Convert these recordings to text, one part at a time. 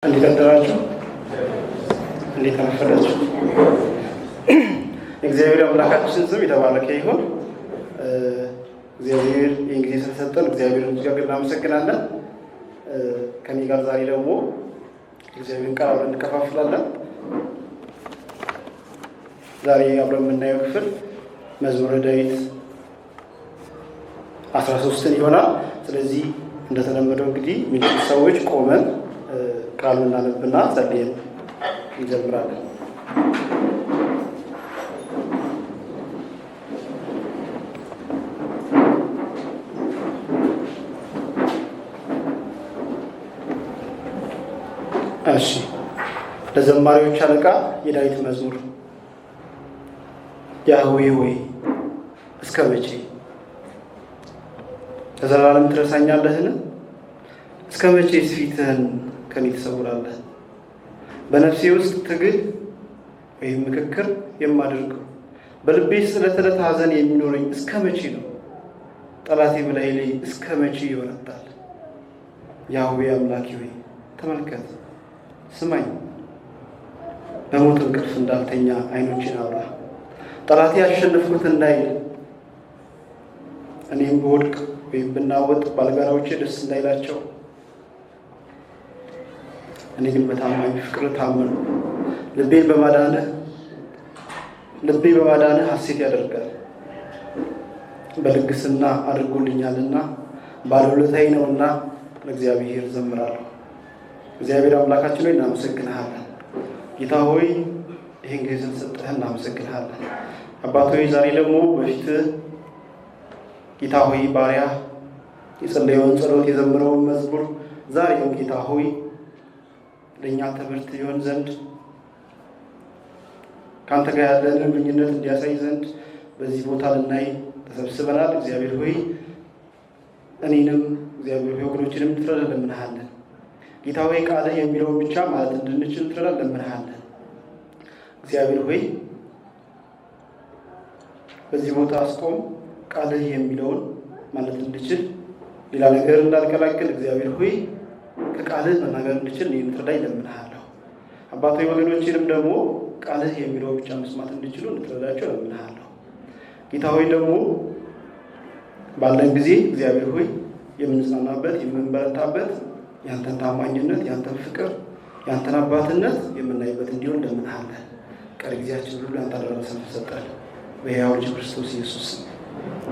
እንዴት አደራችሁ? እንዴት አረፈዳችሁ? እግዚአብሔር አምላካችን ስም የተባረከ ይሁን። እግዚአብሔር ይህን ጊዜ ስለሰጠን እግዚአብሔርን እጅግ እናመሰግናለን። ከኔ ጋር ዛሬ ደግሞ እግዚአብሔርን ቃል አብረን እንከፋፍላለን። ዛሬ አብረን የምናየው ክፍል መዝሙረ ዳዊት 13ን ይሆናል። ስለዚህ እንደተለመደው እንግዲህ ምንጭ ሰዎች ቆመን ቃሉን እናነብና ጸልየን እንጀምራለን። እሺ፣ ለዘማሪዎች አለቃ የዳዊት መዝሙር። ያህዌ ሆይ እስከ መቼ ለዘላለም ትረሳኛለህን? እስከ መቼስ ፊትህን ከኔ ትሰውራለህ? በነፍሴ ውስጥ ትግል ወይም ምክክር የማደርገው በልቤ ዕለት ዕለት ሐዘን የሚኖረኝ እስከ መቼ ነው? ጠላቴ በላዬ ላይ እስከ መቼ ይወረዳል? ያህዌ አምላኬ ሆይ ተመልከት፣ ስማኝ። በሞት እንቅልፍ እንዳልተኛ ዓይኖችን አብራ። ጠላቴ ያሸነፍኩት እንዳይል እኔም በወድቅ ወይም ብናወጥ ባልጋራዎቼ ደስ እንዳይላቸው፣ እኔ ግን በታማኝ ፍቅር ታመኑ። ልቤ በማዳንህ ሐሴት ያደርጋል። በልግስና አድርጎልኛልና ባለውለታዬ ነውና ለእግዚአብሔር ዘምራለሁ። እግዚአብሔር አምላካችን ሆይ እናመሰግንሃለን። ጌታ ሆይ ይህን ጊዜ ስለሰጠህ እናመሰግንሃለን። አባት ሆይ ዛሬ ደግሞ በፊትህ ጌታ ሆይ ባሪያ የጸለየውን ጸሎት የዘመረውን መዝሙር ዛሬም ጌታ ሆይ ለእኛ ትምህርት ይሆን ዘንድ ከአንተ ጋር ያለንን ግንኙነት እንዲያሳይ ዘንድ በዚህ ቦታ ልናይ ተሰብስበናል። እግዚአብሔር ሆይ እኔንም እግዚአብሔር ሆይ ወገኖችንም እንድትረዳ እንለምንሃለን። ጌታ ሆይ ቃልህ የሚለውን ብቻ ማለት እንድንችል እንድትረዳ እንለምንሃለን። እግዚአብሔር ሆይ በዚህ ቦታ አስቆም፣ ቃልህ የሚለውን ማለት እንድችል ሌላ ነገር እንዳልቀላቅል እግዚአብሔር ሆይ ከቃልህ መናገር እንድችል እኔን እንድትረዳኝ እለምንሃለሁ። አባታዊ ወገኖችንም ደግሞ ቃልህ የሚለው ብቻ መስማት እንድችሉ እንድትረዳቸው እለምንሃለሁ። ጌታ ሆይ ደግሞ ባለን ጊዜ እግዚአብሔር ሆይ የምንጽናናበት የምንበረታበት ያንተን ታማኝነት፣ ያንተን ፍቅር፣ ያንተን አባትነት የምናይበት እንዲሆን እለምንሃለን። ቀሪ ጊዜያችን ሁሉ ያንተ አደራ ሰጠን። በሕያው ልጅ ክርስቶስ ኢየሱስ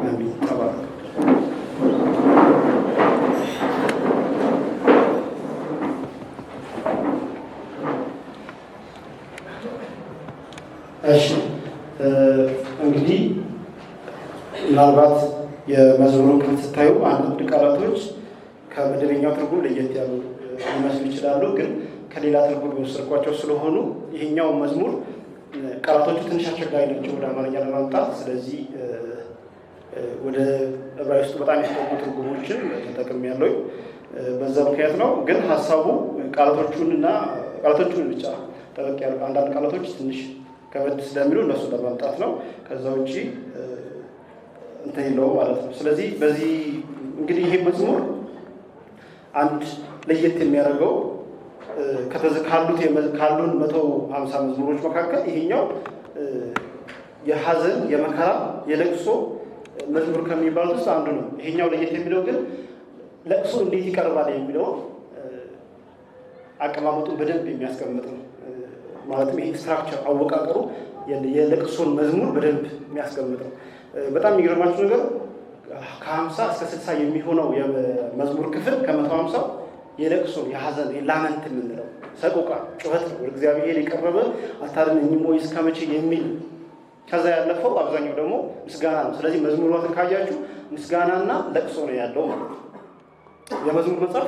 አሜን። ተባረክ። እሺ፣ እንግዲህ ምናልባት የመዝሙሩን ክፍል ስታዩ አንዳንድ ቃላቶች ከመደበኛው ትርጉም ለየት ያሉ ሊመስሉ ይችላሉ። ግን ከሌላ ትርጉም የወሰድኳቸው ስለሆኑ ይሄኛው መዝሙር ቃላቶቹ ትንሽ አስቸጋሪ ናቸው ወደ አማርኛ ለማምጣት። ስለዚህ ወደ ዕብራይስጡ በጣም የተጠሙ ትርጉሞችን ተጠቅሜያለሁ። በዛ ምክንያት ነው። ግን ሀሳቡ ቃላቶቹን ብቻ ጠበቅ ያሉ አንዳንድ ቃላቶች ትንሽ ከበድ ስለሚሉ እነሱ ለማምጣት ነው። ከዛ ውጭ እንትን የለውም ማለት ነው። ስለዚህ በዚህ እንግዲህ ይሄ መዝሙር አንድ ለየት የሚያደርገው ካሉን 150 መዝሙሮች መካከል ይሄኛው የሐዘን፣ የመከራ፣ የለቅሶ መዝሙር ከሚባሉት ውስጥ አንዱ ነው። ይሄኛው ለየት የሚለው ግን ለቅሶ እንዴት ይቀርባል የሚለው አቀማመጡን በደንብ የሚያስቀምጥ ነው። ማለትም ይሄ ስትራክቸር አወቃቀሩ የለቅሶን መዝሙር በደንብ የሚያስቀምጥ ነው። በጣም የሚገርማችሁ ነገር ከ50 እስከ 60 የሚሆነው የመዝሙር ክፍል ከ150 የለቅሶን የሐዘን የላመንት የምንለው ሰቆቃ ጩኸት ነው። ወደ እግዚአብሔር የቀረበ አታድነኝም ወይ እስከ መቼ የሚል ከዛ ያለፈው አብዛኛው ደግሞ ምስጋና ነው። ስለዚህ መዝሙራትን ካያችሁ ምስጋናና ለቅሶ ነው ያለው ማለት ነው። የመዝሙር መጽሐፍ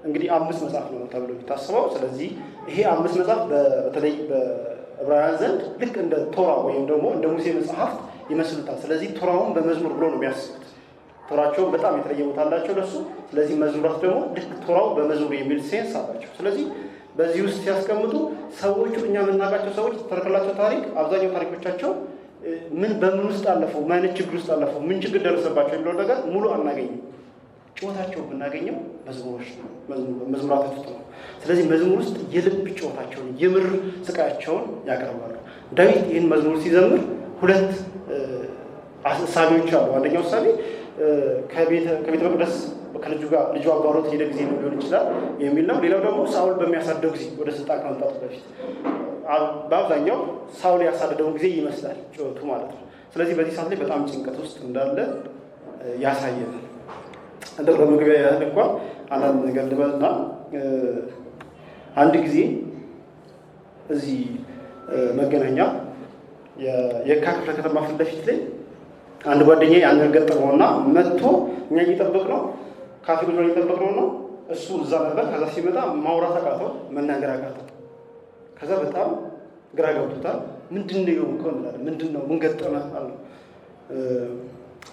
እንግዲህ 5 መጽሐፍ ነው ተብሎ የሚታሰበው። ስለዚህ ይሄ 5 መጽሐፍ በተለይ በዕብራውያን ዘንድ ልክ እንደ ቶራ ወይም ደግሞ እንደ ሙሴ መጽሐፍት ይመስሉታል። ስለዚህ ቶራውን በመዝሙር ብሎ ነው የሚያስቡት። ቶራቸውን በጣም የተለየ ቦታ አላቸው ለሱ። ስለዚህ መዝሙራት ደግሞ ልክ ቶራው በመዝሙር የሚል ሴንስ አላቸው። ስለዚህ በዚህ ውስጥ ሲያስቀምጡ ሰዎቹ እኛ የምናውቃቸው ሰዎች ተረከላቸው ታሪክ አብዛኛው ታሪኮቻቸው በምን ውስጥ አለፈው፣ ምን አይነት ችግር ውስጥ አለፈው፣ ምን ችግር ደረሰባቸው የሚለው ነገር ሙሉ አናገኝም። ጩኸታቸው ብናገኘው መዝሙሮች ነው፣ መዝሙራቶች ውስጥ ነው። ስለዚህ መዝሙር ውስጥ የልብ ጩኸታቸውን የምር ስቃያቸውን ያቀርባሉ። ዳዊት ይህን መዝሙር ሲዘምር ሁለት እሳቤዎች አሉ። አንደኛው እሳቤ ከቤተ መቅደስ ከልጁ ጋር ልጁ አባሮት ሄደ ጊዜ ነው ሊሆን ይችላል የሚል ነው። ሌላው ደግሞ ሳውል በሚያሳደው ጊዜ ወደ ስልጣን ከመምጣቱ በፊት በአብዛኛው ሳውል ያሳደደውን ጊዜ ይመስላል ጩኸቱ ማለት ነው። ስለዚህ በዚህ ሰዓት ላይ በጣም ጭንቀት ውስጥ እንዳለ ያሳየናል። እንደው ለመግቢያ ያህል እንኳን አንዳንድ ነገር ልበልና አንድ ጊዜ እዚህ መገናኛ የካ ክፍለ ከተማ ፊት ለፊት ላይ አንድ ጓደኛዬ አንድ ነገር ገጠመውና መጥቶ እኛ እየጠበቅነው ካፌ ቁጭ ብለን እየጠበቅነው ነው። እሱ እዛ ነበር። ከዛ ሲመጣ ማውራት አቃተው፣ መናገር አቃተው። ከዛ በጣም ግራ ገብቶታል። ምንድን ነው የሆንከው እንላለን። ምንድን ነው ምን ገጠመህ አለ።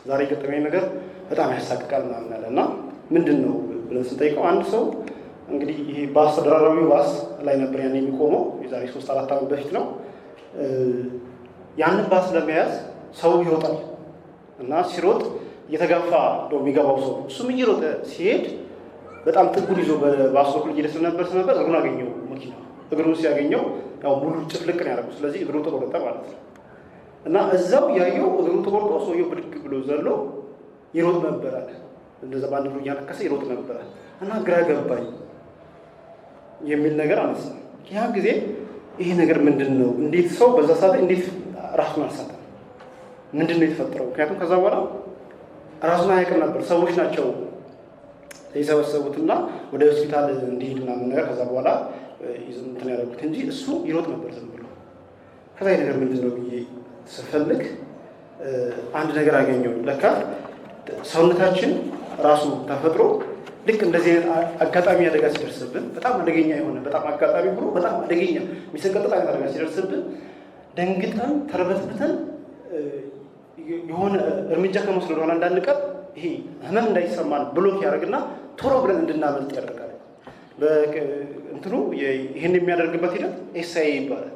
ዛሬ ገጠመኝ ነገር በጣም ያሳቅቃል ምናምን አለ እና ምንድን ነው ብለን ስንጠይቀው አንድ ሰው እንግዲህ ይሄ ባስ ተደራራቢ ባስ ላይ ነበር ያን የሚቆመው የዛሬ 3-4 ዓመት በፊት ነው። ያንን ባስ ለመያዝ ሰው ይሮጣል እና ሲሮጥ እየተጋፋ ነው የሚገባው ሰው። እሱም እየሮጠ ሲሄድ በጣም ጥጉን ይዞ በባስ በኩል እየሄደ ስለነበር እግሩን አገኘው መኪና። እግሩን ሲያገኘው ያው ሙሉ ጭፍልቅ ነው ያደረገው። ስለዚህ እግሩ ተቆረጠ ማለት ነው እና እዛው ያየው እግሩ ተቆርጦ ሰውየው ብድግ ብሎ ዘሎ ይሮጥ ነበር አለ። እንደዛ ባንዱ እያነከሰ ይሮጥ ነበር እና ግራ ገባኝ የሚል ነገር አነሳ። ያ ጊዜ ይሄ ነገር ምንድነው? እንዴት ሰው በዛ ሰዓት እንዴት ራሱን አልሳተ? ምንድነው የተፈጠረው? ምክንያቱም ከዛ በኋላ ራሱን አያውቅም ነበር። ሰዎች ናቸው የሰበሰቡትና ወደ ሆስፒታል እንዲሄድና ምን ነገር ከዛ በኋላ እንትን ያደረጉት እንጂ እሱ ይሮጥ ነበር ዝም ብሎ። ከዛ ይሄ ነገር ምንድነው ብዬ ስፈልግ አንድ ነገር አገኘው። ለካ ሰውነታችን ራሱ ተፈጥሮ ልክ እንደዚህ አይነት አጋጣሚ አደጋ ሲደርስብን በጣም አደገኛ የሆነ በጣም አጋጣሚ ሆኖ በጣም አደገኛ የሚሰቀጥጥ አይነት አደጋ ሲደርስብን ደንግጠን ተርበትብተን የሆነ እርምጃ ከመውሰድ ወደኋላ እንዳንቀር ይሄ ህመም እንዳይሰማን ብሎክ ያደርግና ቶሎ ብለን እንድናመልጥ ያደርጋል። እንትኑ ይህን የሚያደርግበት ሂደት ኤስአይ ይባላል።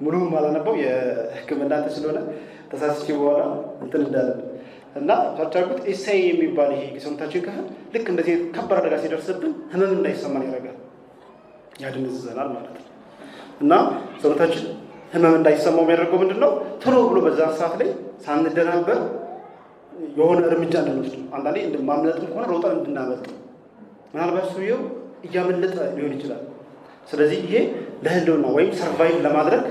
ሙሉም አላነበው የሕክምና እንትን ስለሆነ ተሳስቼ በኋላ እንትን እንዳለ እና ታቻኩት ኤስአይ የሚባል ይሄ የሰውነታችን ክፍል ልክ እንደዚህ ከባድ አደጋ ሲደርስብን ህመም እንዳይሰማን ያደርጋል፣ ያድንዘናል ማለት ነው። እና ሰውነታችን ህመም እንዳይሰማው የሚያደርገው ምንድነው? ቶሎ ብሎ በዛ ሰዓት ላይ ሳንደናበር የሆነ እርምጃ እንድንወስድ፣ አንዳንዴ ማምለጥም ከሆነ ሮጠን እንድናመልጥ፣ ምናልባት ሰውየው እያመለጠ ሊሆን ይችላል። ስለዚህ ይሄ ለህልውና ወይም ሰርቫይቭ ለማድረግ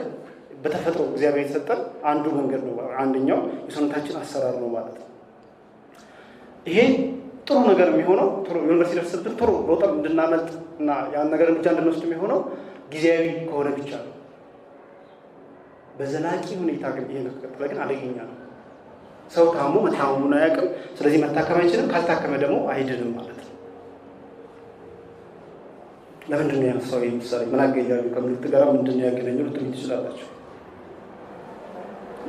በተፈጥሮ እግዚአብሔር የተሰጠን አንዱ መንገድ ነው። አንደኛው የሰውነታችን አሰራር ነው ማለት ነው። ይሄ ጥሩ ነገር የሚሆነው ቶሎ የሆነ ሲደርስብን ቶሎ ሮጠን እንድናመልጥ እና ያን ነገር እርምጃ እንድንወስድ የሚሆነው ጊዜያዊ ከሆነ ብቻ ነው። በዘላቂ ሁኔታ ግን ይሄ ከቀጠለ ግን አደገኛ ነው። ሰው ታሞ መታመሙን አያውቅም። ስለዚህ መታከም አይችልም። ካልታከመ ደግሞ አይድንም ማለት ነው። ለምንድን ነው ያነሳው? ይሄ ምሳሌ ምን አገኛለሁ ከምልክት ጋር ምንድን ነው ያገናኘው ልትሉ ትችላላችሁ።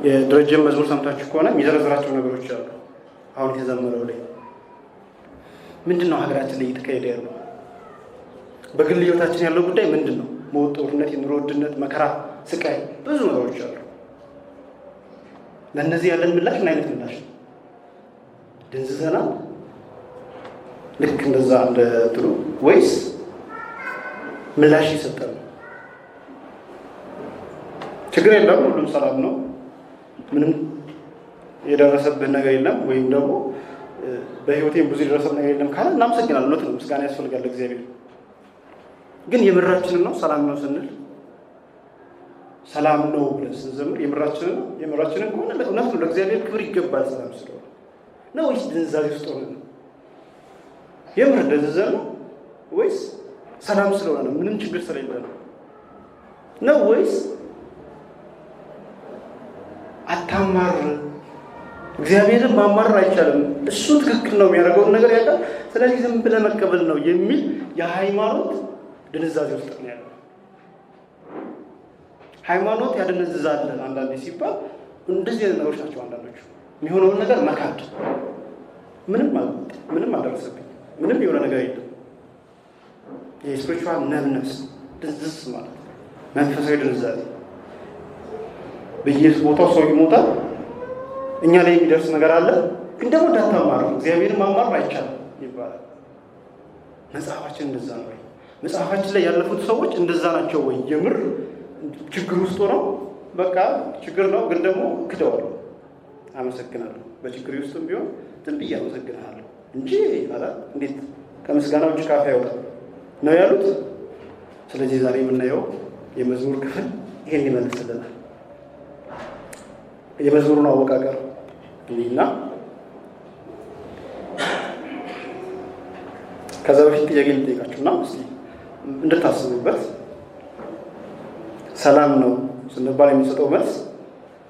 የደረጀን መዝሙር ሰምታችሁ ከሆነ የሚዘረዝራቸው ነገሮች አሉ። አሁን የተዘመረው ላይ ምንድን ነው ሀገራችን ላይ እየተካሄደ ያለው? በግል ህይወታችን ያለው ጉዳይ ምንድን ነው? ሞት፣ ጦርነት፣ የኑሮ ውድነት፣ መከራ፣ ስቃይ፣ ብዙ ነገሮች አሉ። ለእነዚህ ያለን ምላሽ ምን አይነት ምላሽ ነው? ድንዝዘናል ልክ እንደዛ እንደ ጥሩ ወይስ ምላሽ ይሰጣል? ችግር የለም ሁሉም ሰላም ነው ምንም የደረሰብህ ነገር የለም ወይም ደግሞ በህይወቴም ብዙ የደረሰብህ ነገር የለም ካለ እናመሰግናለን። እውነት ነው፣ ምስጋና ያስፈልጋል ለእግዚአብሔር። ግን የምራችንን ነው ሰላም ነው ስንል ሰላም ነው ብለን ስንዘምር የምራችንን ከሆነ እውነት ነው ለእግዚአብሔር ክብር ይገባል ሰላም ስለሆነ ነው ወይስ ድንዛዜ ውስጥ ሆነን ነው? የምር ደንዝዘን ነው ወይስ ሰላም ስለሆነ ነው ምንም ችግር ስለሌለ ነው ወይስ አታማር? እግዚአብሔርን ማማረር አይቻልም፣ እሱ ትክክል ነው የሚያደርገውን ነገር ያውቃል፣ ስለዚህ ዝም ብለህ መቀበል ነው የሚል የሃይማኖት ድንዛዜ ውስጥ ነው ያለው። ሃይማኖት ያደነዝዛል አንዳንዴ ሲባል እንደዚህ አይነት ነገሮች ናቸው። አንዳንዶቹ የሚሆነውን ነገር መካድ፣ ምንም አልደረሰብኝ፣ ምንም የሆነ ነገር የለም። የስፒሪቹዋል ነምነስ ድንዝዝ ማለት መንፈሳዊ ድንዛዜ። በየቦታው ሰው ይሞታል፣ እኛ ላይ የሚደርስ ነገር አለ፣ ግን ደግሞ እንዳታማሩ እግዚአብሔርን ማማረር አይቻልም ይባላል። መጽሐፋችን እንደዛ ነው ወይ? መጽሐፋችን ላይ ያለፉት ሰዎች እንደዛ ናቸው ወይ? የምር ችግር ውስጥ ሆነው በቃ ችግር ነው ግን ደግሞ ክደዋል። አመሰግናለሁ በችግር ውስጥም ቢሆን ዝም ብዬ አመሰግናለሁ እንጂ አላ እንዴት ከምስጋና ውጭ ካፍ አይወጣም ነው ያሉት። ስለዚህ ዛሬ የምናየው የመዝሙር ክፍል ይሄን ይመልስልናል። የመዝሙሩን አወቃቀር እና ከዛ በፊት ጥያቄ ልጠይቃችሁና እስኪ እንድታስቡበት። ሰላም ነው ስንባል የሚሰጠው መልስ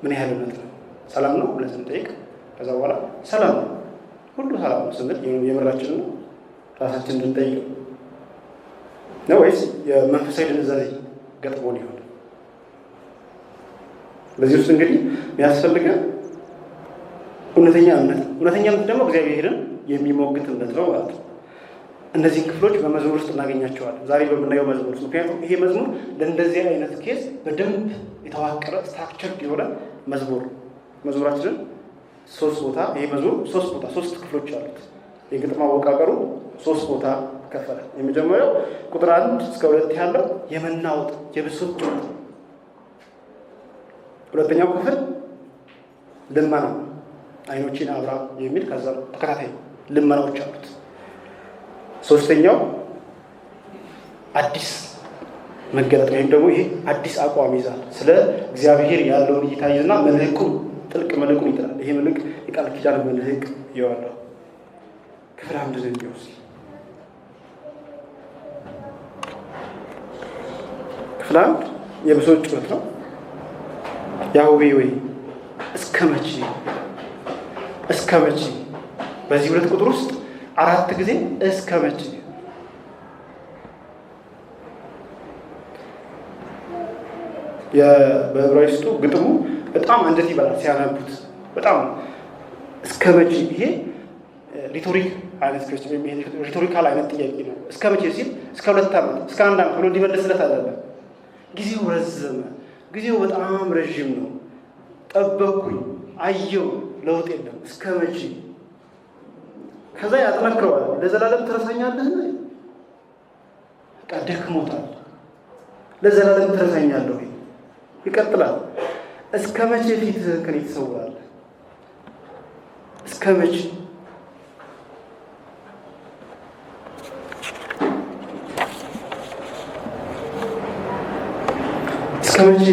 ምን ያህል እውነት ነው? ሰላም ነው ብለን ስንጠይቅ ከዛ በኋላ ሰላም ነው ሁሉ ሰላም ነው ስንል የምራችንን ነው ራሳችንን እንድንጠይቅ ነው ወይስ የመንፈሳዊ ድንዛዜ ገጥሞን ይሆን? በዚህ ውስጥ እንግዲህ የሚያስፈልገን እውነተኛ እምነት ነው። እውነተኛ እምነት ደግሞ እግዚአብሔርን የሚሞግት እምነት ነው ማለት ነው። እነዚህን ክፍሎች በመዝሙር ውስጥ እናገኛቸዋለን ዛሬ በምናየው መዝሙር ውስጥ። ምክንያቱም ይሄ መዝሙር ለእንደዚህ አይነት ኬስ በደንብ የተዋቀረ ስትራክቸርድ የሆነ መዝሙራችንን ሶስት ቦታ ይሄ መዝሙር ሶስት ክፍሎች አሉት። የግጥም አወቃቀሩ ሶስት ቦታ ከፈለ። የመጀመሪያው ቁጥር 1 እስከ 2 ያለው የመናወጥ የብሶት ጩኸት። ሁለተኛው ክፍል ልመና አይኖችን አብራ የሚል ከዛ ተከታታይ ልመናዎች አሉት። ሶስተኛው አዲስ መገለጥ ወይም ደግሞ ይሄ አዲስ አቋም ይዛል። ስለ እግዚአብሔር ያለውን እይታ ይዝና መልህቁን ጥልቅ መልህቁን ይጥላል። ይሄ መልህቅ የቃል ኪዳን መልህቅ ይዋለው። ክፍል 1 ዘንድ ይወስድ ክፍል 1 የብሶት ጩኸት ነው። ያህዌ ወይ እስከ መቼ በዚህ ሁለት ቁጥር ውስጥ 4 ጊዜ እስከ መቼ በዕብራይስጡ ግጥሙ በጣም አንጀት ይበላል ሲያነቡት። በጣም እስከ መቼ ይሄ ሪቶሪካል አይነት ጥያቄ ነው። እስከ መቼ ሲል እስከ 2 ዓመት እስከ 1 ዓመት ብሎ እንዲመልስለት አይደለም። ጊዜው ረዘመ፣ ጊዜው በጣም ረዥም ነው፣ ጠበቅኩኝ፣ አየው፣ ለውጥ የለም፣ እስከ መቼ? ከዛ ያጠነክረዋል። ለዘላለም ትረሳኛለህ? በቃ ደክሞታል። ለዘላለም ትረሳኛለህ? ይቀጥላል። እስከ መቼ ፊትህን ከኔ ትሰውራለህ? እስከ መቼ? እስከ መቼ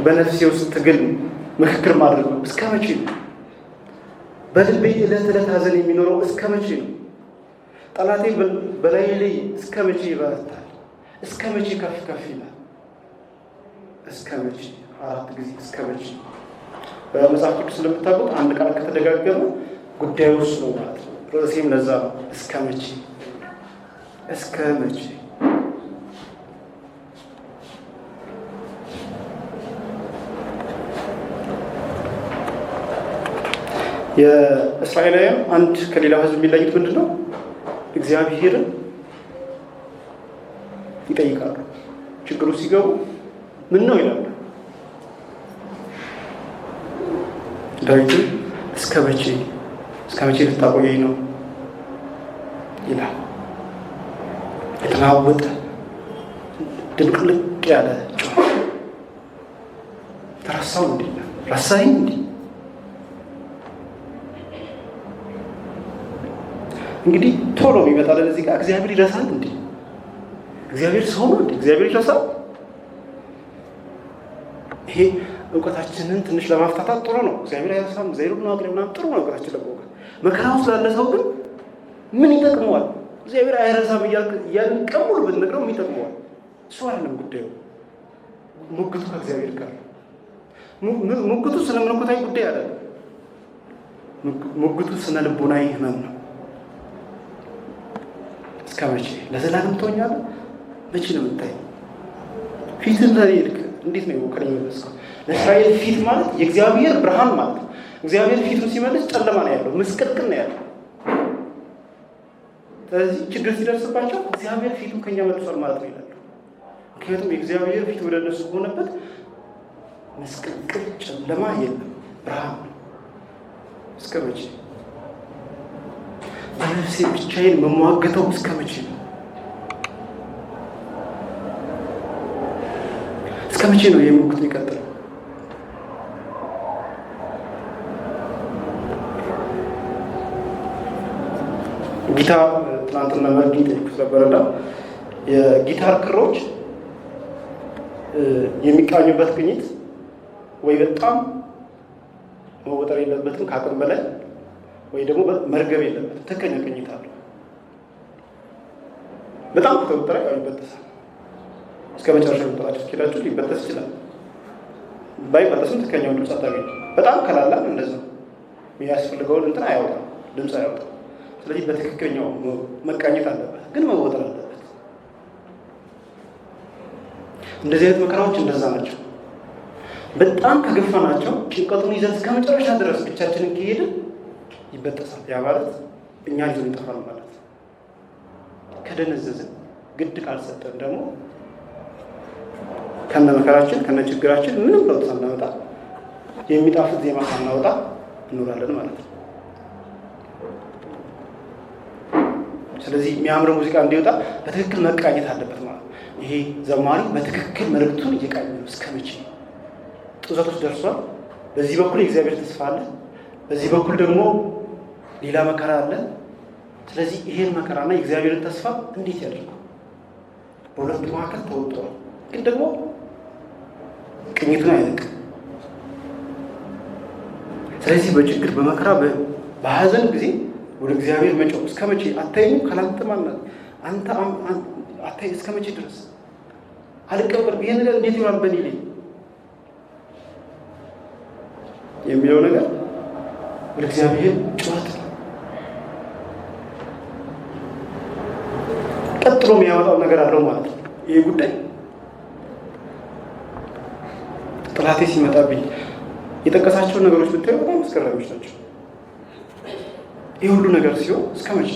በነፍሴ ውስጥ ትግል ምክክር ማድረግ ነው? እስከ መቼ ነው? በልቤ ዕለት ዕለት ሐዘን የሚኖረው እስከ መቼ ነው? ጠላቴ በላይ ላይ እስከ መቼ ይበረታል? እስከ መቼ ከፍ ከፍ ይላል? እስከ መቼ? 4 ጊዜ እስከ መቼ። በመጽሐፍ ቅዱስ እንደምታውቁት አንድ ቃል ከተደጋገመ ጉዳዩ እሱ ነው ማለት ነው። ርዕሴም ለዛ ነው። እስከ መቼ እስከ መቼ። የእስራኤላውያን አንድ ከሌላው ሕዝብ የሚለዩት ምንድን ነው? እግዚአብሔርን ይጠይቃሉ። ችግሩ ሲገቡ ምን ነው ይላሉ። ዳዊትም እስከ መቼ ልታቆየኝ ነው ይላል። የተናወጠ ድብቅልቅ ያለ ጩኸት። ተረሳው እንዴ? ረሳኝ እንዴ? እንግዲህ ቶሎ የሚመጣልን እዚህ ጋር እግዚአብሔር ይረሳል እንዴ? እግዚአብሔር ሰው ነው እንዴ? እግዚአብሔር ይረሳል? ይሄ እውቀታችንን ትንሽ ለማፍታታት ጥሩ ነው። እግዚአብሔር አይረሳም፣ እግዚአብሔር ነው አቅሪ ምናምን ጥሩ ነው እውቀታችን ለማውቀት። መከራ ውስጥ ላለ ሰው ግን ምን ይጠቅመዋል? እግዚአብሔር አይረሳም እያልን ቀን ሙሉ ብንነግረው ምን ይጠቅመዋል? እሱ አይደለም ጉዳዩ። ሙግቱ ከእግዚአብሔር ጋር ሙግቱ ስለ መለኮታዊ ጉዳይ አይደለም። ሙግቱ ስነ ልቦናዊ ህመም ነው። እስከ መቼ? ለዘላለም ትሆኛለህ? መቼ ነው የምታይ? ፊትን ለኔ ልክ እንዴት ነው ወከለ የሚመስለው? ለእስራኤል ፊት ማለት የእግዚአብሔር ብርሃን ማለት ነው። እግዚአብሔር ፊቱን ሲመልስ ጨለማ ነው ያለው፣ ምስቅልቅል ነው ያለው። ስለዚህ ችግር ሲደርስባቸው እግዚአብሔር ፊቱን ከኛ መልሷል ማለት ነው ይላሉ። ምክንያቱም የእግዚአብሔር ፊት ወደ እነሱ ሆነበት ምስቅልቅል ጨለማ የለም፣ ብርሃን ነው። እስከ መቼ? በነፍሴ ብቻዬን መሟገተው እስከ መቼ ነው? እስከ መቼ ነው የሙግት የሚቀጥለው? ጊታር ትናንትና መርድ ጠይቁት ነበርና የጊታር ክሮች የሚቃኙበት ቅኝት ወይ በጣም መወጠር የለበትም ከአቅም በላይ ወይ ደግሞ መርገብ የለበትም። ትክክለኛ ቅኝት አለው። በጣም ከተወጠረ ይበጠሳል። እስከ መጨረሻ ወጥራችሁ ሄዳችሁ ሊበጠስ ይችላል። ባይበጠስም ትክክለኛውን ድምፅ አታገኙ። በጣም ከላላም እንደዛ የሚያስፈልገውን እንትን አያወጣም፣ ድምፅ አያወጣም። ስለዚህ በትክክለኛው መቃኘት አለበት፣ ግን መወጠር አለበት። እንደዚህ አይነት መከራዎች እንደዛ ናቸው። በጣም ከገፋናቸው ጭንቀቱን ይዘን እስከ መጨረሻ ድረስ ብቻችንን ከሄድን ይበጠሳል። ያ ማለት እኛን ይዞን ይጠፋል ማለት። ከደነዘዝን ግድ ካልሰጠን ደግሞ ከነ መከራችን ከነ ችግራችን ምንም ለውጥ ሳናመጣ የሚጣፍጥ ዜማ ሳናወጣ እንኖራለን ማለት ነው። ስለዚህ የሚያምር ሙዚቃ እንዲወጣ በትክክል መቃኘት አለበት ማለት ነው። ይሄ ዘማሪ በትክክል መልእክቱን እየቃኘ ነው። እስከ መቼ ጡዘቶች ደርሷል። በዚህ በኩል የእግዚአብሔር ተስፋ አለ፣ በዚህ በኩል ደግሞ ሌላ መከራ አለ። ስለዚህ ይሄን መከራና የእግዚአብሔርን ተስፋ እንዴት ያደርገው? በሁለቱ መካከል ተወጥሯል፣ ግን ደግሞ ቅኝቱን አይለቅም። ስለዚህ በችግር በመከራ በሀዘን ጊዜ ወደ እግዚአብሔር መጮህ እስከ መቼ አታይም? ካላንተማናት አንተ አታይ እስከ መቼ ድረስ አልቀበል ይሄ ነገር እንዴት ይሆናል በኔ ላይ የሚለው ነገር ወደ እግዚአብሔር ጩኸት ቀጥሎ የሚያወጣው ነገር አለው ማለት ነው። ይሄ ጉዳይ ጥላቴ ሲመጣብኝ የጠቀሳቸውን ነገሮች ብታዩ በጣም አስገራሚዎች ናቸው። ይህ ሁሉ ነገር ሲሆን እስከ መቼ?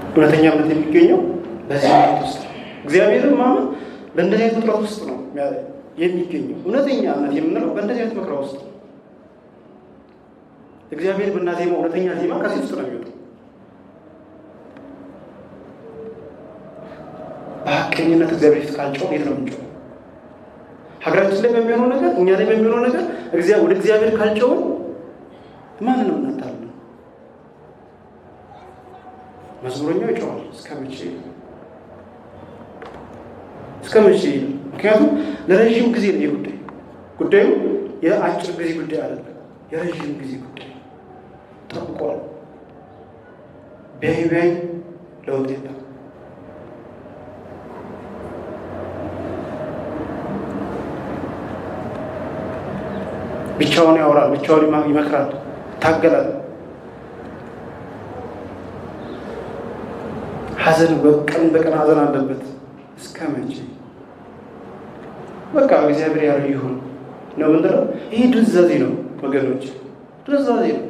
እውነተኛ እምነት የሚገኘው በዚህ ውጥረት ውስጥ ነው። እግዚአብሔርን ማመን በእንደዚህ አይነት ውጥረት ውስጥ ነው የሚገኘው። እውነተኛ እምነት የምንለው በእንደዚህ አይነት መከራ ውስጥ ነው። እግዚአብሔር ብናዜማው እውነተኛ ዜማ ከዚህ ውስጥ ነው የሚወጣው። በሐቀኝነት እግዚአብሔር ፊት ካልጮህ የት ነው የምንጮህ? ሀገራችን ላይ በሚሆነው ነገር፣ እኛ ላይ በሚሆነው ነገር ወደ እግዚአብሔር ካልጮህ ማንን ነው እናታለን? መዝሙረኛው ይጮሃል። እስከ መቼ እስከ መቼ? ምክንያቱም ለረዥም ጊዜ ነው ጉዳዩ የአጭር ጊዜ ጉዳይ አይደለም፣ የረዥም ጊዜ ጉዳይ ጠብቋል። ቢያይ ለውጥ የለም። ብቻውን ያወራል፣ ብቻውን ይመክራል፣ ይታገላል። ሐዘን በቀን በቀን ሐዘን አለበት። እስከ መቼ? በቃ እግዚአብሔር ያለው ይሁን ነው ምንድነው? ይሄ ድንዛዜ ነው ወገኖች፣ ድንዛዜ ነው።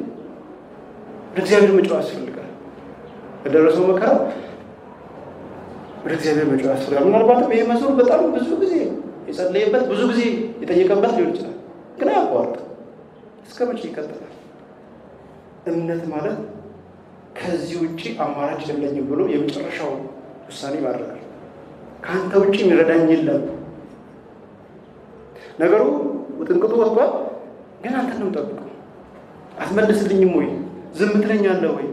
ወደ እግዚአብሔር መጮህ ያስፈልጋል። በደረሰው መከራ ወደ እግዚአብሔር መጮህ ያስፈልጋል። ምናልባትም ይሄ መዝሙር በጣም ብዙ ጊዜ የጸለየበት ብዙ ጊዜ የጠየቀበት ሊሆን ይችላል፣ ግን አያቋርጥ። እስከ መቼ ይቀጥላል? እምነት ማለት ከዚህ ውጪ አማራጭ የለኝም ብሎ የመጨረሻው ውሳኔ ማድረግ። ከአንተ ውጪ የሚረዳኝ የለም። ነገሩ ውጥንቅጡ ወጥቷል፣ ግን አንተን ነው የምጠብቀው። አትመልስልኝም ወይ? ዝም ትለኛለህ ወይ?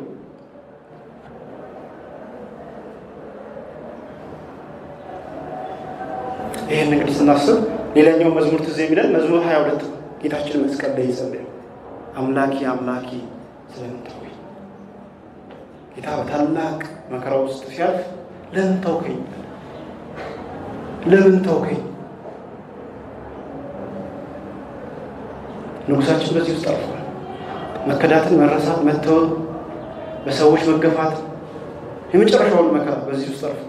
ይህን እንግዲህ ስናስብ ሌላኛው መዝሙር ትዝ የሚለን መዝሙር 22 ጌታችን መስቀል ላይ ይጸልያል። አምላኬ አምላኬ ስለምን ተውከኝ? ጌታ በታላቅ መከራ ውስጥ ሲያልፍ ለምን ተውከኝ? ለምን ተውከኝ? ንጉሳችን በዚህ ውስጥ አልፏል። መከዳትን፣ መረሳት፣ መተወት፣ በሰዎች መገፋት፣ የመጨረሻውን መከራ በዚህ ውስጥ አልፏል።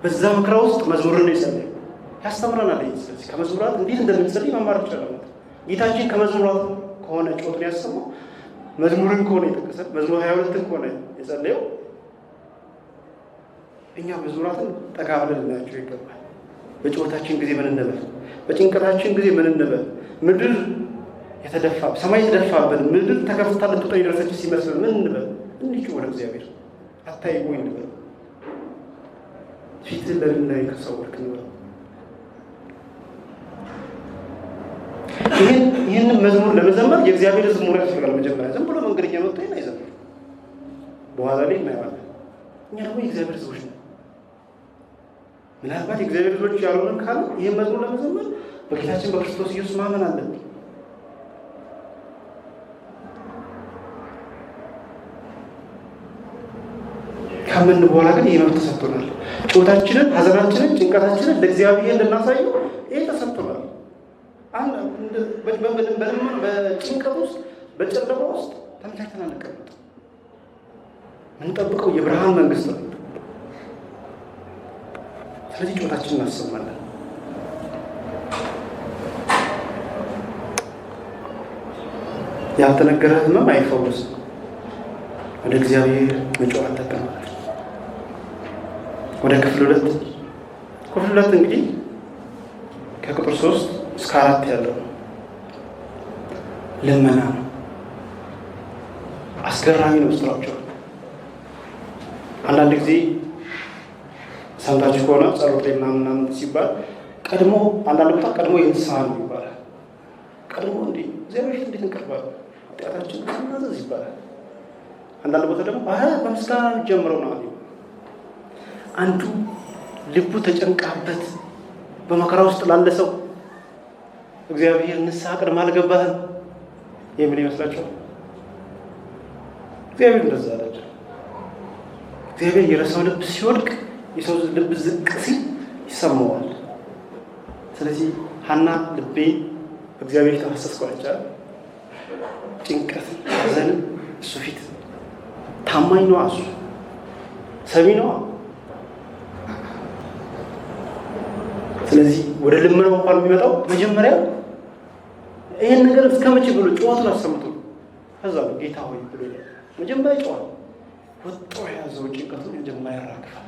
በዛ መከራ ውስጥ መዝሙርን ነው ይጸልያል። ያስተምረናል። ስለዚህ ከመዝሙራት እንዴት እንደምንጸልይ መማር ይቻላል። ጌታችን ከመዝሙራት ከሆነ ጮትን ያሰማው መዝሙርን ከሆነ የጠቀሰን መዝሙር 22 ከሆነ የጸለየው እኛ መዝሙራትን ጠጋ ብለን ልናያቸው ይገባል። በጭወታችን ጊዜ ምን እንበል? በጭንቀታችን ጊዜ ምን እንበል? ምድር የተደፋ ሰማይ የተደፋብን ምድር ተከፍታ ልትወጣ የደረሰች ሲመስል ምን እንበል? እንጩህ ወደ እግዚአብሔር። አታይም ወይ እንበል? ፊትህን ለምን ላይ ከሰወርክ እንበል? ይህንን መዝሙር ለመዘመር የእግዚአብሔር ዝሙር ያስፈልጋል። መጀመሪያ ዝም ብሎ መንገደኛ መጥቶ ይህን አይዘምር። በኋላ ላይ እናየዋለን። እኛ ደግሞ የእግዚአብሔር ሕዝቦች ነው። ምናልባት የእግዚአብሔር ሕዝቦች ያልሆነን ካለ ይህን መዝሙር ለመዘመር በጌታችን በክርስቶስ ኢየሱስ ማመን አለብን። ካመን በኋላ ግን ይህ መብት ተሰጥቶናል። ጩኸታችንን፣ ሐዘናችንን፣ ጭንቀታችንን ለእግዚአብሔር እንድናሳየው ይህ ተሰጥቶናል። በጭንቀት ውስጥ በጨለማ ውስጥ ተመቻችተን አንቀመጥ። የምንጠብቀው የብርሃን መንግስት ነው። ስለዚህ ጩኸታችንን እናሰማለን። ያልተነገረ ህመም አይፈወስም። ወደ እግዚአብሔር መጮህ አለብን ማለት ነው። ወደ ክፍል 2 እንግዲህ ከቁጥር 3 እስከ 4 ያለው ልመና ነው። አስገራሚ ነው ስራቸው። አንዳንድ ጊዜ ሰምታችሁ ከሆነ ጸሎት ላይ ምናምን ሲባል ቀድሞ አንዳንድ ቦታ ቀድሞ የንስሐ ነው ይባላል። ቀድሞ እንዲህ እግዚአብሔር ፊት እንዴት እንቀርባለን? ኃጢአታችን ስናዘዝ ይባላል። አንዳንድ ቦታ ደግሞ በምስጋና ጀምረው ነው። አንዱ ልቡ ተጨንቃበት በመከራ ውስጥ ላለ ሰው እግዚአብሔር ንስሐ ቀድሞ አልገባህም የሚል ይመስላችኋል? እግዚአብሔር እንደዛ አለ። እግዚአብሔር የረሳው ልብ ሲወድቅ የሰው ልብ ዝቅ ሲል ይሰማዋል። ስለዚህ ሐና ልቤ እግዚአብሔር ተፈሰስኳቻ ጭንቀት ሐዘን እሱ ፊት ታማኝ ነው። እሱ ሰሚ ነው። ስለዚህ ወደ ልመናው እንኳን የሚመጣው መጀመሪያ ይሄን ነገር እስከመቼ ብሎ ጩኸቱን አሰምቶ ከዛ ነው ጌታ ሆይ ብሎ መጀመሪያ ጮኸ። ወጥቶ የያዘው ጭንቀቱን መጀመሪያ ያራግፋል።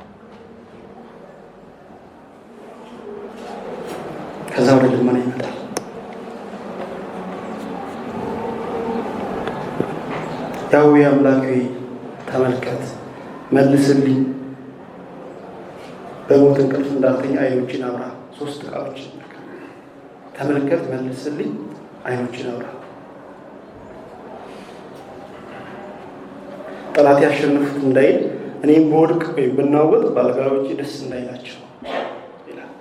ከዛ ወደ ልመና ይመጣል። ያው አምላኬ ተመልከት፣ መልስልኝ፣ በሞት እንቅልፍ እንዳልተኛ አይኖችን አብራ። 3 ቃሎች ተመልከት፣ መልስልኝ፣ አይኖችን አብራ። ጠላት ያሸንፉት እንዳይል እኔም በወድቅ ወይም ብናወጥ ባለጋራዎቼ ደስ እንዳይላቸው ይላል።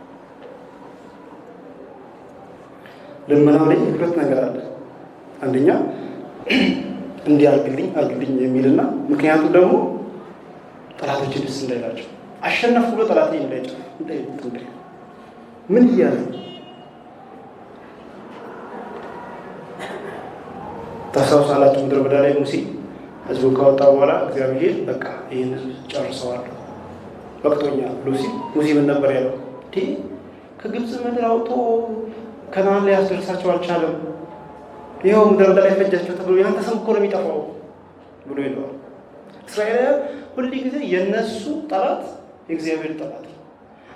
ልመናው ላይ 2 ነገር አለ። አንደኛ እንዲህ አርግልኝ የሚልና ምክንያቱ ደግሞ ጠላቶቼ ደስ እንዳይላቸው አሸነፍኩ ብሎ ጠላቴ እንዳይጨፍ ምን እያለ ታስታውሳላችሁ? ምድረ በዳ ላይ ሙሴ ሕዝቡን ካወጣ በኋላ እግዚአብሔር በቃ ይህን ጨርሰዋለሁ በቅቶኛል ብሎ ሲል ሙሴ ምን ነበር ያለው? ከግብፅ ምድር አውጥቶ ከነዓን ላይ ያስደርሳቸው አልቻለም፣ ይኸው ምድረ በዳ ላይ ፈጃቸው ተብሎ ያንተ ስም እኮ ነው የሚጠፋው ብሎ ይለዋል። እስራኤላውያን ሁል ጊዜ የነሱ ጠላት የእግዚአብሔር ጠላት።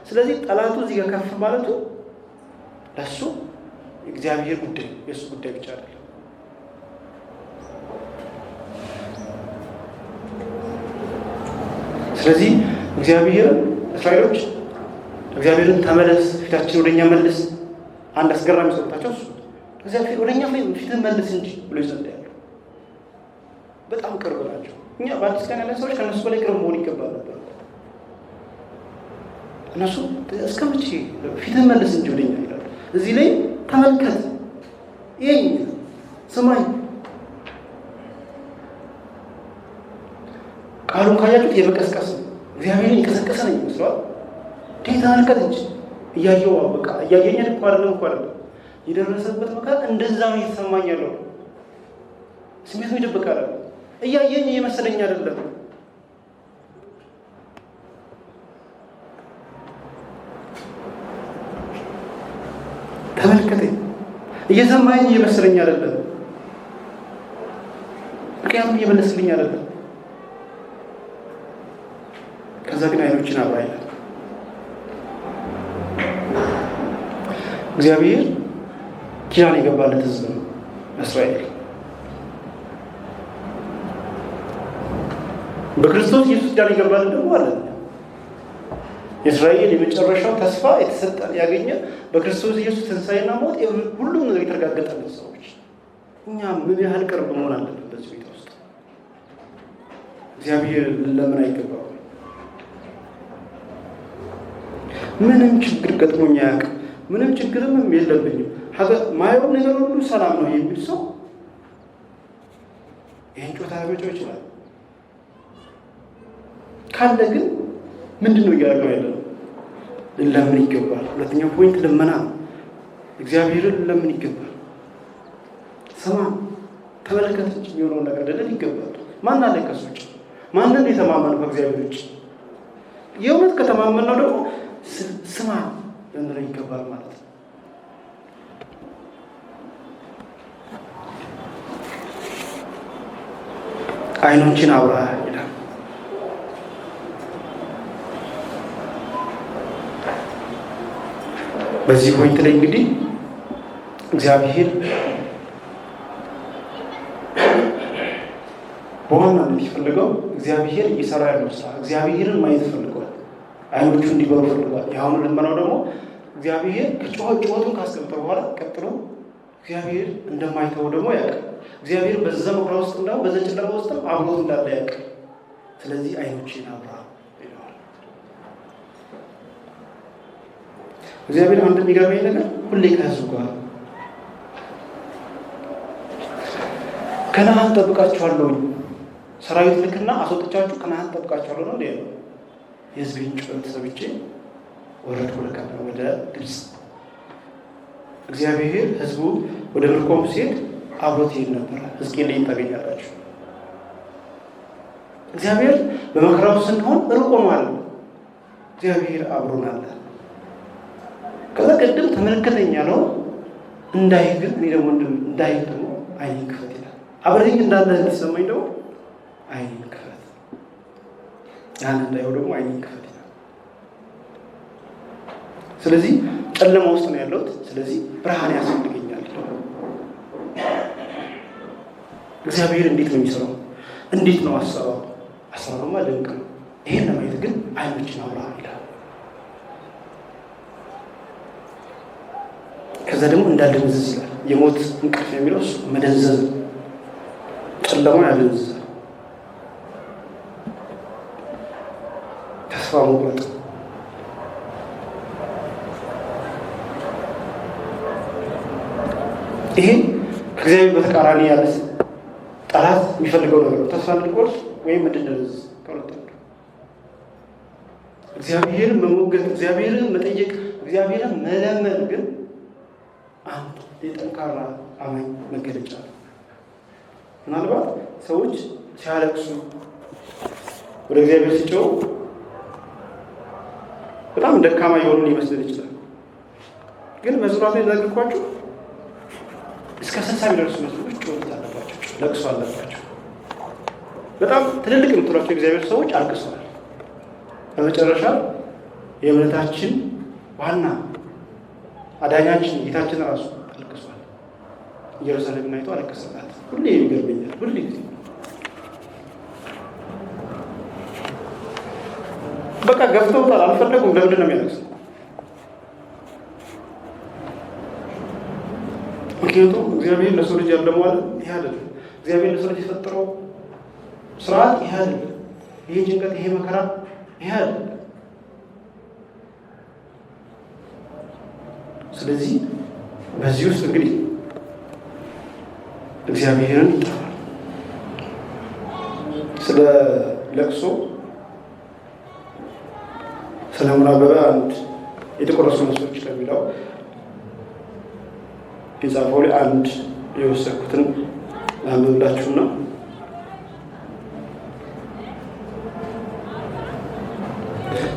ስለዚህ ጠላቱ እዚህ ጋር ከፍ ማለቱ ለሱ የእግዚአብሔር ጉዳይ የእሱ ጉዳይ ብቻ አይደለም። ስለዚህ እስራኤሎች እግዚአብሔርን ተመለስ፣ ፊታችን ወደኛ መልስ፣ አንድ አስገራሚ ሰውታቸው እሱ እግዚአብሔር ወደኛ ፊትን መልስ እንጂ ብሎ ይጸልያሉ። በጣም ቅርብ ናቸው። እኛ በአዲስ ኪዳን ያለን ሰዎች ከእነሱ በላይ ቅርብ መሆን ይገባል ነበር። እነሱ እስከ መቼ ፊትን መልስ እንጂ ወደኛ ይላሉ። እዚህ ላይ ተመልከት፣ ይሄኝ ስማኝ። ቃሉን ካያችሁት የመቀስቀስ ነው። እግዚአብሔርን የቀሰቀሰ ነው ይመስለዋል። ተመልከት እንጂ እያየው በቃ እያየኝ እኮ አይደለም የደረሰበት መካከል እንደዛ ነው የተሰማኝ ያለው ስሜቱ ይደብቃል። እያየኝ እየመሰለኝ አይደለም። ተመልከተኝ፣ እየሰማኝ እየመሰለኝ አይደለም። ምክንያቱም እየመለስልኝ አይደለም። ከዛ ግን አይኖችን አብራ ይላል። እግዚአብሔር ኪዳን የገባለት ሕዝብ ነው እስራኤል። በክርስቶስ ኢየሱስ ኪዳን የገባለት ደግሞ አለ። የእስራኤል የመጨረሻው ተስፋ የተሰጠ ያገኘ በክርስቶስ ኢየሱስ ትንሣኤና ሞት ሁሉም ነገር የተረጋገጠልን ሰዎች እኛ ምን ያህል ቅርብ መሆን አለብን በዚህ ቤት ውስጥ? እግዚአብሔር ለምን አይገባው? ምንም ችግር ገጥሞኝ አያውቅም፣ ምንም ችግርም የለብኝም፣ ማየው ነገር ሁሉ ሰላም ነው የሚል ሰው ይህን ጮታ ሊመጫው ይችላል። ካለ ግን ምንድን ነው እያደረገው ያለ ነው? ለምን ይገባል? ሁለተኛው ፖይንት ልመና ነው። እግዚአብሔርን ለምን ይገባል? ስማ ተመለከት እንጂ የሚሆነውን ነገር ልንል ይገባል። ማን አለ ከሱ ውጭ? ማንን የተማመነው ከእግዚአብሔር ውጭ? የእውነት ከተማመን ነው ደግሞ ስማ ልንለው ይገባል ማለት ነው። አይኖችን አብራ ይላል። በዚህ ፖይንት ላይ እንግዲህ እግዚአብሔር በዋናነት የሚፈልገው እግዚአብሔር እየሰራ ያለው ስራ እግዚአብሔርን ማየት ፈልጓል። አይኖቹ እንዲበሩ ፈልጓል። የአሁኑ ልመናው ደግሞ እግዚአብሔር ጩኸቱን ካስቀምጠ በኋላ ቀጥሎ እግዚአብሔር እንደማይተው ደግሞ ያውቃል። እግዚአብሔር በዛ መከራ ውስጥ እንዳው በዛ ጨለማ ውስጥም አብሮት እንዳለ ያውቃል። ስለዚህ አይኖችን አብራ ይለዋል። እግዚአብሔር አንድ የሚገርመኝ ነገር ሁሌ ከሕዝቡ ጋር ከነዓን ጠብቃችኋለሁ፣ ሰራዊት ልክና አስወጥቻችሁ ከነዓን ጠብቃችኋለሁ ነው እንዴ? የሕዝቤን ጩኸት ሰምቼ ወረድኩ ወደ ግብፅ። እግዚአብሔር ሕዝቡ ወደ ምርኮም ሲሄድ አብሮት ይሄድ ነበረ። ሕዝቅኤል ላይ ታገኛላችሁ። እግዚአብሔር በመከራው ስንሆን ርቆ ማለት ነው። እግዚአብሔር አብሮን አለ። ከዛ ቅድም ተመለከተኝ ያለው እንዳይ ግን እኔ ደግሞ እንዳይ ደግሞ አይኔን ክፈት ይላል። አብረኝ እንዳለ እንዲሰማኝ ደግሞ አይኔን ክፈት፣ ያን እንዳየው ደግሞ አይኔን ክፈት ይላል። ስለዚህ ጨለማ ውስጥ ነው ያለሁት። ስለዚህ ብርሃን ያስፈልገኛል። እግዚአብሔር እንዴት ነው የሚሰራው? እንዴት ነው አሰራሩ? አሰራሩማ ድንቅ ነው። ይሄን ለማየት ግን አይኖችን አብራ ይላል። ከዛ ደግሞ እንዳልደንዝዝ ይላል። የሞት እንቅልፍ የሚለው እሱ መደንዘዝ፣ ጨለማ ያደንዝዛል፣ ተስፋ መቁረጥ። ይሄ ከእግዚአብሔር በተቃራኒ ያለ ጠላት የሚፈልገው ነገር ነው። ተስፋ እንድንቆርጥ ወይም እንድንደንዝዝ ከሁለት አንዱ። እግዚአብሔርን መሞገት፣ እግዚአብሔርን መጠየቅ፣ እግዚአብሔርን መለመን ግን አንድ የጠንካራ አማኝ መገለጫ ነው። ምናልባት ሰዎች ሲያለቅሱ ወደ እግዚአብሔር ሲጮሁ በጣም ደካማ የሆኑ ሊመስል ይችላል። ግን መዝሙራት ላይ ነገርኳችሁ እስከ 60 የሚደርሱ መዝሙሮች ጩኸት አለባቸው፣ ለቅሶ አለባቸው። በጣም ትልልቅ የምትሏቸው እግዚአብሔር ሰዎች አልቅሰዋል። በመጨረሻ የእምነታችን ዋና አዳኛችን ጌታችን ራሱ አልቅሷል። ኢየሩሳሌምን አይቶ አለቀሰላት። ሁሌ ይገርመኛል። ሁሌ ጊዜ በቃ ገፍተውታል፣ አልፈለጉም። ለምንድን ነው የሚያለቅሰው? ምክንያቱም እግዚአብሔር ለሰው ልጅ ያለው ማለት ይሄ አይደለም። እግዚአብሔር ለሰው ልጅ የፈጠረው ስርዓት ይሄ አይደለም። ይሄ ጭንቀት፣ ይሄ መከራ ይሄ አይደለም። ስለዚህ በዚህ ውስጥ እንግዲህ እግዚአብሔርን ይጠራል። ስለ ለቅሶ ስለ ምናበበ አንድ የተቆረሱ መስሎች ከሚለው የጻፈው ላይ አንድ የወሰድኩትን ላንብብላችሁና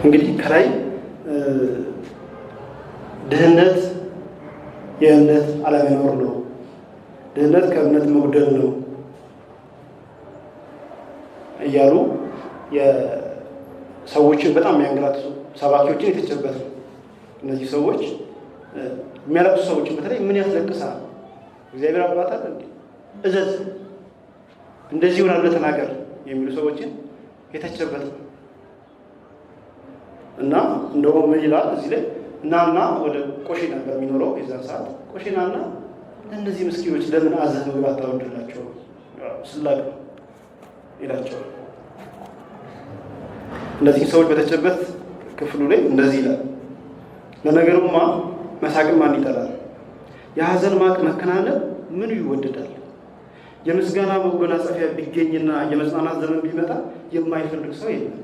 እንግዲህ ከላይ ድህነት የእምነት አለመኖር ነው፣ ድህነት ከእምነት መጉደል ነው እያሉ የሰዎችን በጣም የሚያንገላቱ ሰባኪዎችን የተቸበት ነው። እነዚህ ሰዎች የሚያለቅሱ ሰዎችን በተለይ ምን ያስለቅሳል? እግዚአብሔር አባት አለ እንዴ? እዘዝ፣ እንደዚህ ይሆናል ብለህ ተናገር የሚሉ ሰዎችን የተቸበት ነው። እና እንደውም ምን ይላል እዚህ ላይ እናና ወደ ቆሼ ነበር የሚኖረው የዛን ሰዓት። ቆሼናና እነዚህ ምስኪኖች ለምን አዘህ ምግብ አታወርድላቸው? ስላቅ ይላቸዋል። እነዚህ ሰዎች በተቸበት ክፍሉ ላይ እንደዚህ ይላል። ለነገሩማ መሳቅን ማን ይጠላል? የሐዘን ማቅ መከናነብ ምኑ ይወደዳል? የምስጋና መጎናጸፊያ ቢገኝና የመጽናናት ዘመን ቢመጣ የማይፈልግ ሰው የለም።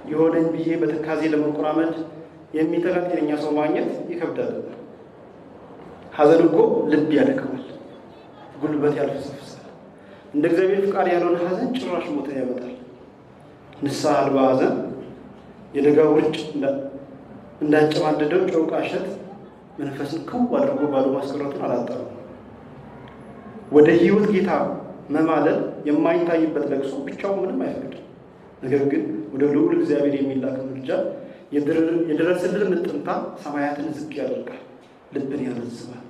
የሆነኝ ብዬ በትካዜ ለመቆራመድ የሚጠላ ጤነኛ ሰው ማግኘት ይከብዳል። ሐዘን እኮ ልብ ያደክማል፣ ጉልበት ያልፈሰፍሳል። እንደ እግዚአብሔር ፍቃድ ያልሆነ ሐዘን ጭራሽ ሞትን ያመጣል። ንስሐ አልባ ሐዘን የደጋ ውርጭ እንዳጨማደደው ጨውቃ እሸት መንፈስን ክው አድርጎ ባዶ ማስቀረቱን አላጣም። ወደ ሕይወት ጌታ መማለል የማይታይበት ለቅሶ ብቻው ምንም አይፈቅድም። ነገር ግን ወደ ልዑል እግዚአብሔር የሚላክ ምልጃ የደረሰልን ምጥንታ ሰማያትን ዝቅ ያደርጋል፣ ልብን ያረዝማል፣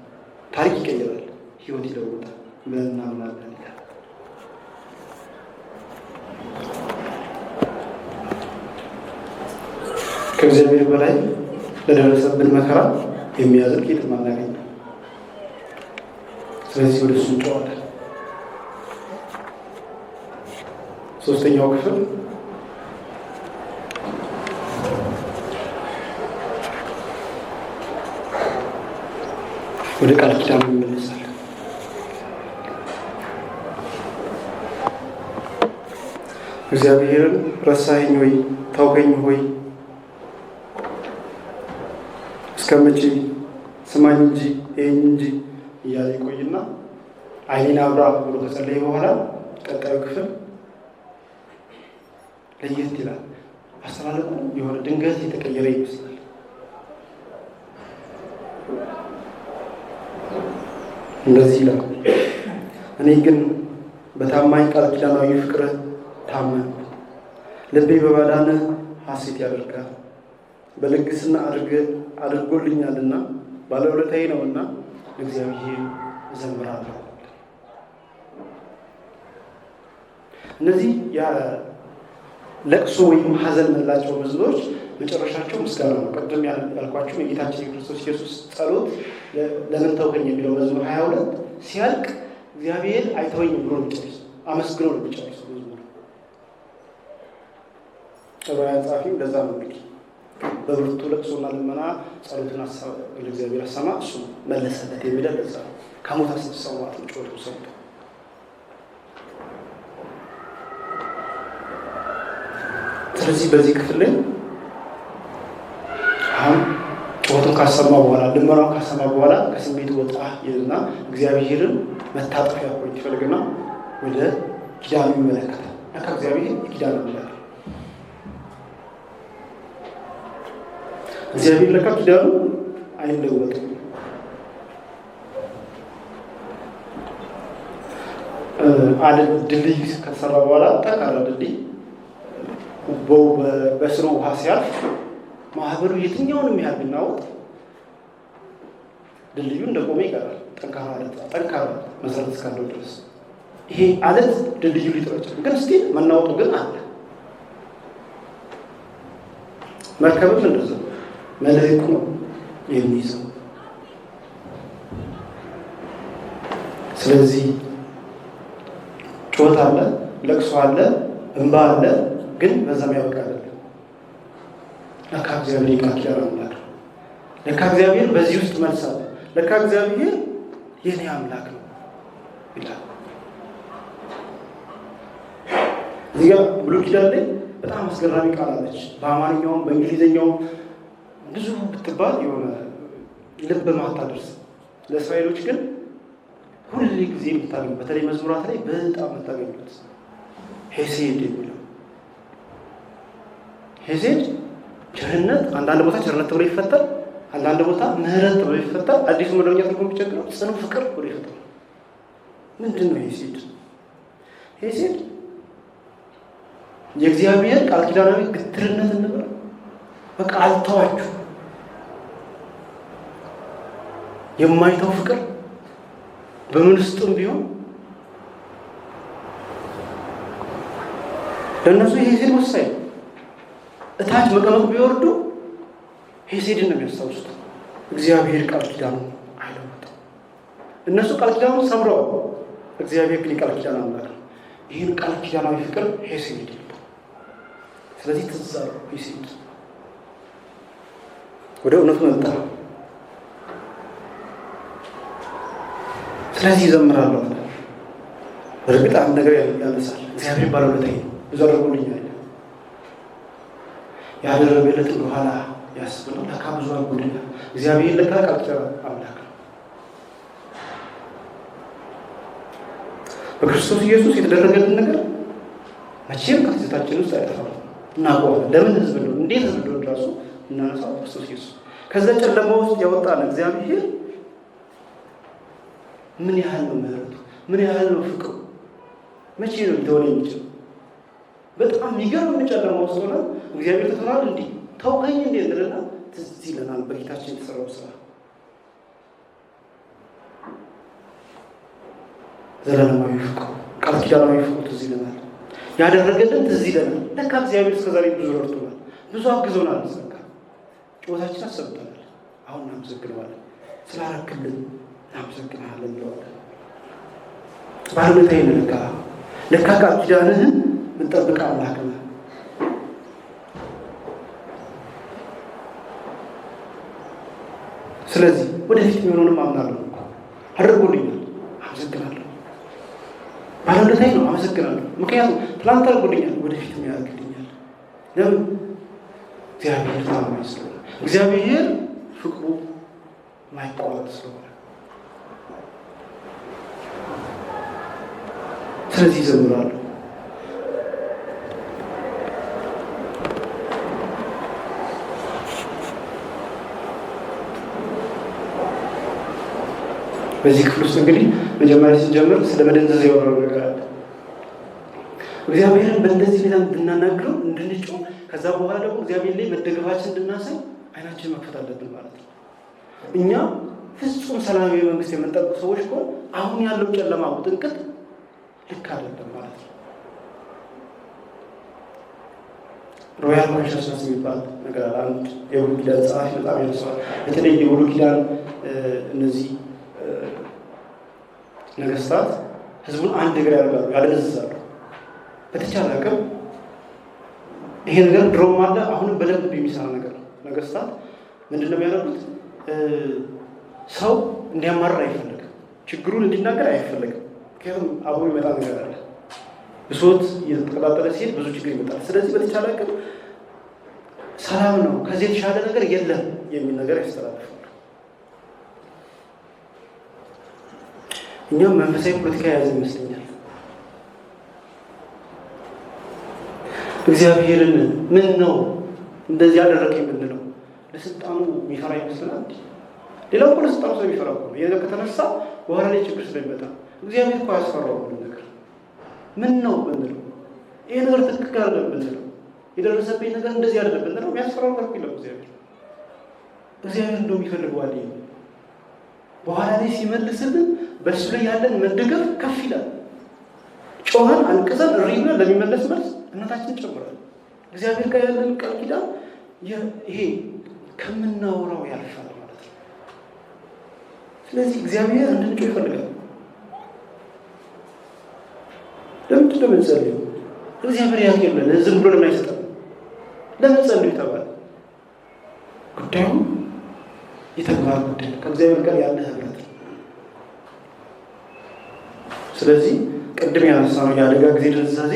ታሪክ ይቀይራል፣ ሕይወት ይለውጣል ብለን እናምናለን ይላል። ከእግዚአብሔር በላይ ለደረሰብን መከራ የሚያዝን ጌጥም አናገኝም። ስለዚህ ወደ እሱ እንጮኻለን። ሶስተኛው ክፍል ወደ ቃል ኪዳኑ እንመለሳለን። እግዚአብሔርን ረሳኸኝ ሆይ ታውከኝ ሆይ እስከ መቼ ስማኝ እንጂ ይሄኝ እንጂ እያለ ይቆይና ዓይኔን አብራ ብሎ ከጸለየ በኋላ ቀጣዩ ክፍል ለየት ይላል። አስተላለፉ የሆነ ድንገት የተቀየረ ይመስላል። እንደዚህ ይላል። እኔ ግን በታማኝ ቃል ኪዳናዊ ፍቅርህ ታመንኩ። ልቤ በማዳንህ ሐሴት ያደርጋል። በልግስና አድርጎልኛልና ባለውለታዬ ነውና እግዚአብሔር እዘምራለሁ። እነዚህ ለቅሶ ወይም ሐዘን የምንላቸው መዝሙሮች መጨረሻቸው ምስጋና ነው። ቅድም ያልኳቸው የጌታችን የክርስቶስ ኢየሱስ ጸሎት ለምን ተውከኝ የሚለው መዝሙር 22 ሲያልቅ እግዚአብሔር አይተወኝም ብሎ የሚጨርስ አመስግኖ ነው የሚጨርሰው መዝሙር። ዕብራውያን ጸሐፊው እንደዛ ነው። እንግዲህ በብርቱ ለቅሶና ልመና ጸሎትን ለእግዚአብሔር አሰማ፣ እሱ መለሰለት የሚለው ለዛ ነው። ከሞት አስነሳው ማለት ነው ጮቱ ሰምቶ። ስለዚህ በዚህ ክፍል ላይ አሁን ጮቱን ካሰማ በኋላ ልመናውን ካሰማ በኋላ ከስሜቱ ወጣ ይልና እግዚአብሔርን መታጠፊያ ሆይ ይፈልግና ወደ ኪዳኑ ይመለከታል። ለካ እግዚአብሔር ኪዳኑ ይላል። እግዚአብሔር ለካ ኪዳኑ አይለወጥም። ድልድይ ከተሰራ በኋላ ጠንካራ ድልድይ በስሩ ውሃ ሲያልፍ ማህበሩ የትኛውንም ያህል ቢናወጥ ድልድዩ እንደቆመ ይቀራል። ጠንካራ መሰረት እስካለው ድረስ ይሄ አለት ድልድዩ ሊጥረጭ ግን ስቲል መናወጡ ግን አለ። መርከብም እንደዛ መልህቁ ነው የሚይዘው። ስለዚህ ጩኸት አለ፣ ለቅሶ አለ፣ እንባ አለ። ግን በዛም ያበቃ አይደለም። ለካ እግዚአብሔር ቃል ኪዳን አምላክ ነው። ለካ እግዚአብሔር በዚህ ውስጥ መልስ አለ። ለካ እግዚአብሔር የኔ አምላክ ነው ይላል። እዚህ ጋር ብሉይ ኪዳን ላይ በጣም አስገራሚ ቃል አለች። በአማርኛውም በእንግሊዝኛውም ብዙ ብትባል የሆነ ልብ ማታደርስ ለእስራኤሎች ግን ሁሉ ጊዜ የምታገኙ በተለይ መዝሙራት ላይ በጣም የምታገኙት ሄሴድ የሚለው ሄሴድ ቸርነት፣ አንዳንድ ቦታ ቸርነት ተብሎ ይፈታል፣ አንዳንድ ቦታ ምህረት ተብሎ ይፈታል። አዲሱ መደበኛ ትርጉም ቢቸግረው ጽኑ ፍቅር ተብሎ ይፈታል። ምንድን ነው ሄሴድ? ሄሴድ የእግዚአብሔር ቃል ኪዳናዊ ግትርነት እንበል። በቃ አልተዋችሁ፣ የማይተው ፍቅር በምን ውስጥም ቢሆን ለእነሱ ሄሴድ ወሳኝ ነው። እታች መቀመቅ ቢወርዱ ሄሴድን ነው የሚያስታውሱት። እግዚአብሔር ቃል ኪዳኑ አይለወጥም። እነሱ ቃል ኪዳኑን ሰምረዋል። እግዚአብሔር ግን የቃል ኪዳን አምላክ ነው። ይህን ቃል ኪዳናዊ ፍቅር ሄሴድ ይላል። ስለዚህ ትዝ አለው ሄሴድ ወደ እውነቱ መጣ። ስለዚህ ይዘምራለሁ። እርግጥ አንድ ነገር ያነሳል። እግዚአብሔር ባለውለታዬ ነው፣ ብዙ አድርጎልኛል። ያደረገለት በኋላ ያስብለው ለካ ብዙ አድርጎልኛል። እግዚአብሔር ለካ ቃል ኪዳን አምላክ ነው። በክርስቶስ ኢየሱስ የተደረገልን ነገር መቼም ከትዝታችን ውስጥ አይጠፋም። እናውቀዋለን። ለምን ህዝብ ነው እንዴት ህዝብ ነው ራሱ እናነሳው ክርስቶስ ኢየሱስ ከዛ ጨለማ ውስጥ ያወጣን እግዚአብሔር ምን ያህል ነው ምህረቱ፣ ምን ያህል ነው ፍቅሩ፣ መቼ ነው ሊተወን የሚችለው? በጣም የሚገርም ጨለማ ውስጥ ሆነ እግዚአብሔር ተተናል እንዴ ታውቀኝ እንዴ እንደለና ትዝ ይለናል በጌታችን የተሰራው ስራ። ዘላለማዊ ፍቅሩ ቃል ኪዳናዊ ፍቅሩ ትዝ ይለናል። ያደረገልን ትዝ ይለናል። ለካ እግዚአብሔር እስከዛሬ ብዙ ረድቶናል፣ ብዙ አግዞናል። ሰካ ጩኸታችን አሰብተናል። አሁን እናመሰግነዋለን። ስላረክልን እናመሰግናለን እንለዋለን። ባለውለታዬ ነህ ለካ ቃል ኪዳንህን የምንጠብቅ አምላክ ነህ። ስለዚህ ወደፊት የሚሆነውንም አምናለሁ። አድርጎልኛል፣ አመሰግናለሁ። ባለውለታዬ ነው፣ አመሰግናለሁ። ምክንያቱም ትላንት አድርጎልኛል፣ ወደፊትም ያደርግልኛል። ለምን? እግዚአብሔር ታማኝ ስለሆነ፣ እግዚአብሔር ፍቅሩ ማይቋረጥ ስለሆነ። ስለዚህ ይዘምራለሁ። በዚህ ክፍል ውስጥ እንግዲህ መጀመሪያ ስንጀምር ስለ መደንዘዝ ያወራው ነገር አለ። እግዚአብሔርን በእንደዚህ ሁኔታ እንድናናግረው እንድንጮህ፣ ከዛ በኋላ ደግሞ እግዚአብሔር ላይ መደገፋችን እንድናሳይ አይናችን መክፈት አለብን ማለት ነው። እኛ ፍጹም ሰላማዊ መንግስት የምንጠብቅ ሰዎች ከሆነ አሁን ያለው ጨለማ ውጥንቅጥ ልክ አይደለም ማለት ነው። ሮያል ኮንሽስነስ የሚባል ነገር አለ። አንድ የብሉይ ኪዳን ጸሐፊ በጣም ያነሳዋል። በተለይ የብሉይ ኪዳን እነዚህ ነገስታት ህዝቡን አንድ ነገር ያደርጋሉ፣ ያደነዝዛሉ። በተቻለ አቅም ይሄ ነገር ድሮም አለ፣ አሁንም በደንብ የሚሰራ ነገር ነው። ነገስታት ምንድን ነው የሚያደርጉት? ሰው እንዲያማርር አይፈልግም፣ ችግሩን እንዲናገር አይፈልግም። ምክንያቱም አብሮ ይመጣ ነገር አለ። ብሶት እየተቀጣጠለ ሲሄድ ብዙ ችግር ይመጣል። ስለዚህ በተቻለ አቅም ሰላም ነው፣ ከዚህ የተሻለ ነገር የለም የሚል ነገር ያስተላልፋል። እኛም መንፈሳዊ ፖለቲካ የያዘ ይመስለኛል። እግዚአብሔርን ምን ነው እንደዚህ ያደረገ የምንለው ለስልጣኑ የሚፈራ ይመስላል። ሌላው እኮ ለስልጣኑ ስለሚፈራ እኮ ነው። ይሄ ከተነሳ በኋላ ላይ ችግር ስለሚመጣ እግዚአብሔር እኮ ያስፈራው ነገር ምን ነው ብንለው፣ ይሄ ነገር ትክክል አይደለም ብንለው፣ የደረሰብኝ ነገር እንደዚህ አይደለም ብንለው የሚያስፈራው ነገር የለም። እግዚአብሔር እንደው ይፈልገዋል። በኋላ ላይ ሲመልስልን በእሱ ላይ ያለን መደገፍ ከፍ ይላል። ጮኸን አንቅዘን እሪ ብለን ለሚመለስ መልስ እናታችን ጨምራል። እግዚአብሔር ጋር ያለን ቃል ኪዳን ይሄ ከምናወራው ያልፋል ማለት ነው። ስለዚህ እግዚአብሔር እንድንጮህ ይፈልጋል። ለምንድን ነው የምንጸልየው? እግዚአብሔር ያውቅልን ዝም ብሎ ለምን አይሰጠንም? ለምን ጸልዩ ተባለ? ጉዳዩ የተግባር ጉዳይ ከእግዚአብሔር ጋር ያለ ህብረት ነው። ስለዚህ ቅድም ያነሳነው የአደጋ ጊዜ ድንዛዜ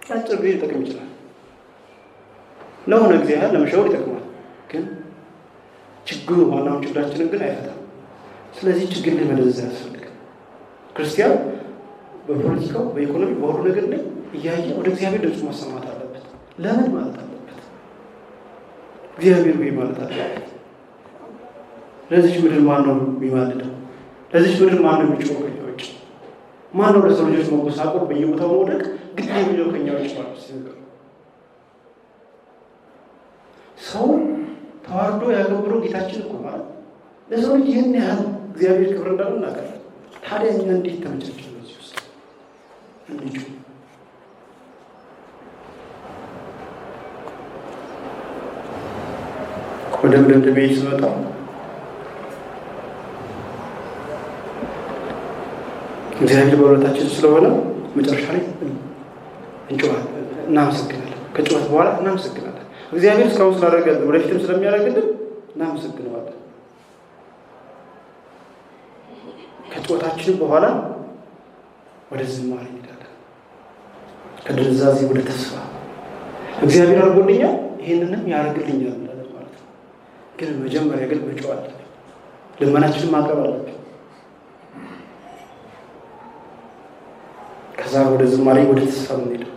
አጭር ጊዜ ሊጠቅም ይችላል። ለሆነ ጊዜ ያህል ለመሻወር ይጠቅማል። ግን ችግሩ ዋናውን ችግራችንን ግን አይፈታም። ስለዚህ ችግር ላይ መደንዘዝ ያስፈልጋል። ክርስቲያን በፖለቲካው፣ በኢኮኖሚ፣ በሁሉ ነገር ላይ እያየ ወደ እግዚአብሔር ድምፁ ማሰማት አለበት። ለምን ማለት አለበት? እግዚአብሔር ወይ ማለት አለበት። ለዚች ምድር ማን ነው የሚማልደው? ለዚች ምድር ማን ነው የሚጮኸው? ከኛ ውጭ ማን ነው ለሰው ልጆች መጎሳቆል፣ በየቦታው መውደቅ ግድ የሚለው ከኛ ውጭ ማለት ሲነገር ሰው ተዋርዶ ያከብረው ጌታችን እኮ ማለት ለሰው ልጅ ይህን ያህል እግዚአብሔር ክብር እንዳለው እናውቃለን። ታዲያ እኛ እንዴት ተመቻቸን? በዚህ ውስጥ እንዴት ወደ መደምደሚያ ስመጣ እግዚአብሔር በእውነታችን ስለሆነ መጨረሻ ላይ እንጮኻለን፣ እናመሰግናለን። ከጩኸት በኋላ እናመሰግናለን። እግዚአብሔር እስካሁን ስላደረገልን ወደፊትም ስለሚያደርግልን እናመሰግነዋለን። ከጩኸታችን በኋላ ወደ ዝማሬ እንሄዳለን። ከድንዛዜ ወደ ተስፋ እግዚአብሔር አድርጎልኛል ይህንንም ያደርግልኛል ማለት ነው። ግን መጀመሪያ ግን መጮህ አለብን። ልመናችንን ማቅረብ አለብን። ከዛ ወደ ዝማሬ ወደ ተስፋ እንሄዳለን።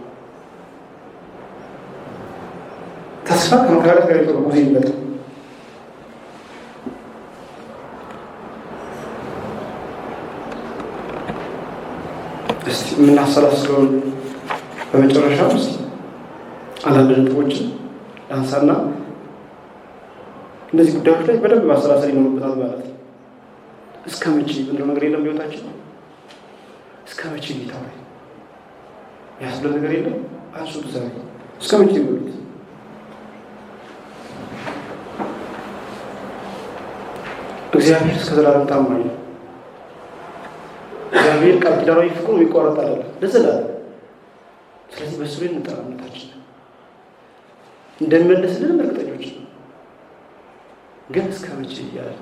ተስፋ ከመካከል ጋር የተቆራኘ ይመጣል። እስቲ የምናሰላስለውን በመጨረሻ ውስጥ አንዳንድ ነጥቦችን ላንሳና እነዚህ ጉዳዮች ላይ በደንብ ማሰላሰል ይኖርበታል ማለት ነው። እስከ መቼ ምንድነው ነገር የለም ህይወታችን? እስከ መቼ ጌታ ሆይ ያስብለን ነገር የለም? አንሱት ዛሬ እስከ መቼ ይሉት? እግዚአብሔር እስከ ዘላለም ታማኝ ነው። እግዚአብሔር ቃል ኪዳናዊ ፍቅሩ የሚቋረጥ አይደለም ለዘላለም። ስለዚህ በሱ ላይ እንጠራ፣ እምነታችን እንደሚመለስልን እርግጠኞች ነው። ግን እስከ መቼ እያለ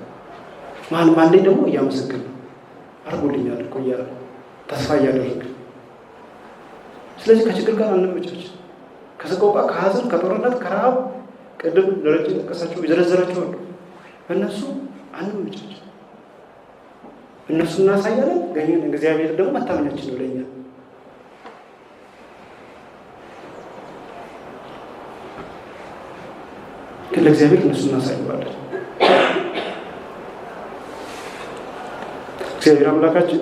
ማን ላይ ደግሞ እያመሰገን ነው አድርጎልኛል እኮ እያለ ተስፋ እያደረገ። ስለዚህ ከችግር ጋር አንመቻች። ከሰቆቃ፣ ከሀዘን፣ ከጦርነት፣ ከረሃብ ቅድም ደረጃ ጠቀሳቸው የዘረዘራቸው አሉ። በእነሱ አንመቻች። እነሱ እናሳያለን፣ ግን እግዚአብሔር ደግሞ መታመኛችን ነው ለኛ። ግን ለእግዚአብሔር እነሱ እናሳየዋለን። እግዚአብሔር አምላካችን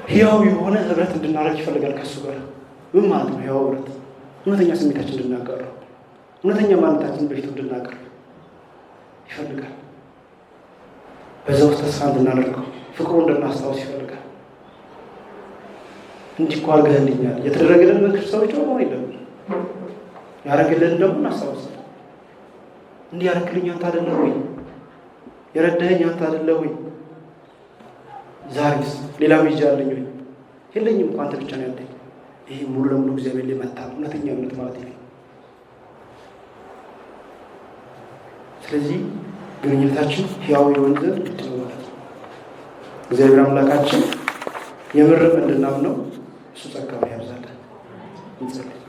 ሕያው የሆነ ህብረት እንድናደርግ ይፈልጋል ከእሱ ጋር። ምን ማለት ነው ሕያው ህብረት? እውነተኛ ስሜታችን እንድናቀርብ፣ እውነተኛ ማንነታችን በፊቱ እንድናቀርብ ይፈልጋል። በዛ ውስጥ ተስፋ እንድናደርገው፣ ፍቅሩ እንድናስታውስ ይፈልጋል። እንዲህ እኮ አድርገህልኛል። የተደረገልን ምክር ሰዎች መሆን የለም፣ ያደረግልን ደግሞ እናስታውሳለን። እንዲህ ያደረግልኝ አንተ አይደለህ ወይ? የረዳኸኝ አንተ አይደለህ ወይ? ዛሬስ ሌላ ልጅ አለኝ ወይ? የለኝም እኮ አንተ ብቻ ነው ያለኝ። ይሄ ሙሉ ለሙሉ እግዚአብሔር ላይ መታ እውነተኛ እምነት ማለት ነው። ስለዚህ ግንኙነታችን ሕያው የሆነ ዘንድ ግድ ነው ማለት ነው። እግዚአብሔር አምላካችን የምርም እንድናምነው እሱ ጸጋውን ያብዛልን። እንጸልይ።